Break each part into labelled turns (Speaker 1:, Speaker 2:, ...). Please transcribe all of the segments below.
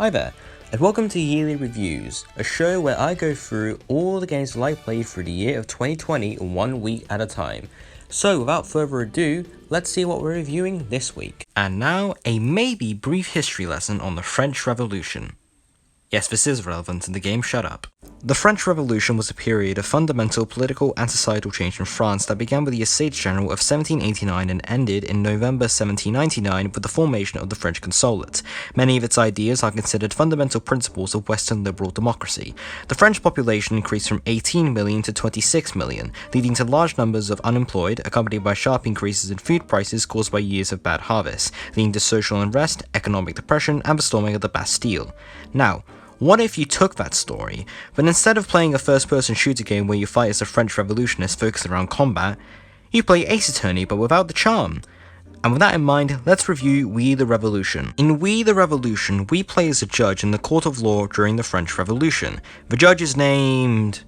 Speaker 1: Hi there, and welcome to Yearly Reviews, a show where I go through all the games that I played through the year of 2020 1 week at a time. So without further ado, let's see what we're reviewing this week. And now, a maybe brief history lesson on the French Revolution. Yes, this is relevant in the game, shut up. The French Revolution was a period of fundamental political and societal change in France that began with the Estates General of 1789 and ended in November 1799 with the formation of the French Consulate. Many of its ideas are considered fundamental principles of Western liberal democracy. The French population increased from 18 million to 26 million, leading to large numbers of unemployed, accompanied by sharp increases in food prices caused by years of bad harvests, leading to social unrest, economic depression, and the storming of the Bastille. Now, what if you took that story, but instead of playing a first-person shooter game where you fight as a French revolutionist focused around combat, you play Ace Attorney but without the charm? And with that in mind, let's review We the Revolution. In We the Revolution, we play as a judge in the court of law during the French Revolution. The judge is named...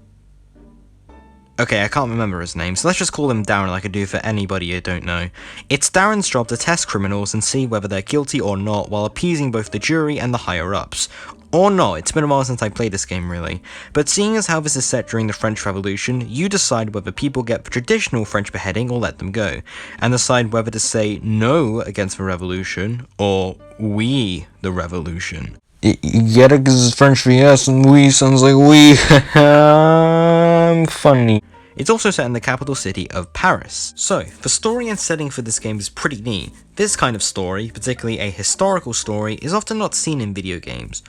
Speaker 1: Okay, I can't remember his name, so let's just call him Darren like I do for anybody you don't know. It's Darren's job to test criminals and see whether they're guilty or not while appeasing both the jury and the higher-ups. Or not, it's been a while since I played this game really. But seeing as how this is set during the French Revolution, you decide whether people get the traditional French beheading or let them go, and decide whether to say no against the revolution, or we the revolution. Get it because it's French for yes, and we sounds like we. I'm funny. It's also set in the capital city of Paris. So, the story and setting for this game is pretty neat. This kind of story, particularly a historical story, is often not seen in video games.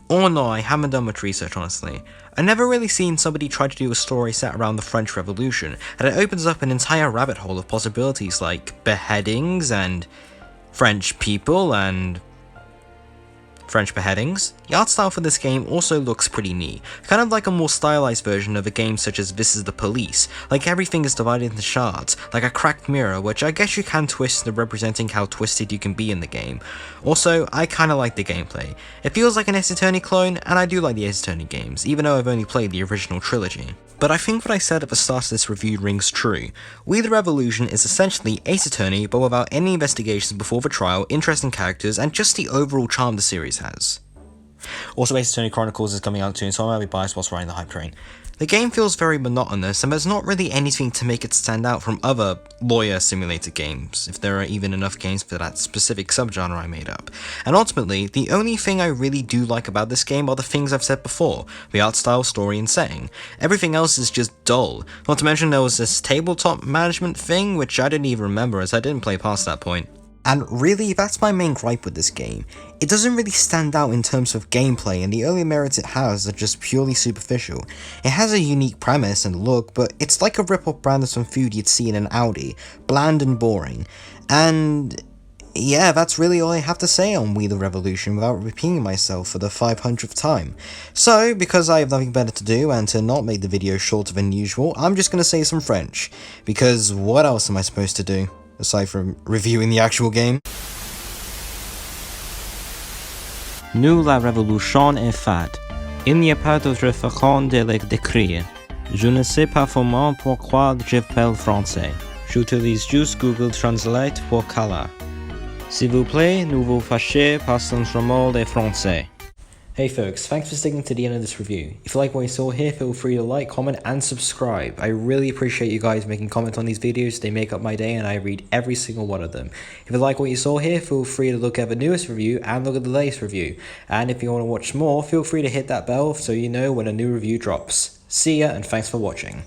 Speaker 1: Or no, I haven't done much research honestly. I've never really seen somebody try to do a story set around the French Revolution, and it opens up an entire rabbit hole of possibilities like beheadings and French people and French beheadings. The art style for this game also looks pretty neat, kind of like a more stylized version of a game such as This Is the Police, like everything is divided into shards, like a cracked mirror, which I guess you can twist to representing how twisted you can be in the game. Also, I kinda like the gameplay. It feels like an Ace Attorney clone, and I do like the Ace Attorney games, even though I've only played the original trilogy. But I think what I said at the start of this review rings true. We the Revolution is essentially Ace Attorney, but without any investigations before the trial, interesting characters, and just the overall charm the series has. Also, Ace Attorney Chronicles is coming out soon, so I might be biased whilst riding the hype train. The game feels very monotonous, and there's not really anything to make it stand out from other lawyer simulator games, if there are even enough games for that specific subgenre I made up. And ultimately, the only thing I really do like about this game are the things I've said before, the art style, story, and setting. Everything else is just dull. Not to mention there was this tabletop management thing, which I didn't even remember as I didn't play past that point. And really, that's my main gripe with this game. It doesn't really stand out in terms of gameplay, and the early merits it has are just purely superficial. It has a unique premise and look, but it's like a rip-off brand of some food you'd see in an Audi, bland and boring. And yeah, that's really all I have to say on We the Revolution without repeating myself for the 500th time. So, because I have nothing better to do and to not make the video shorter than usual, I'm just gonna say some French, because what else am I supposed to do? Aside from reviewing the actual game.
Speaker 2: Nous la révolution est faite. Il n'y a pas d'autre façon de le décrire. Je ne sais pas vraiment pourquoi je parle français. J'utilise juste Google Translate pour caler. S'il vous plaît, ne vous fâchez pas simplement le français.
Speaker 1: Hey folks, thanks for sticking to the end of this review. If you like what you saw here, feel free to like, comment, and subscribe. I really appreciate you guys making comments on these videos. They make up my day and I read every single one of them. If you like what you saw here, feel free to look at the newest review and look at the latest review. And if you want to watch more, feel free to hit that bell so you know when a new review drops. See ya and thanks for watching.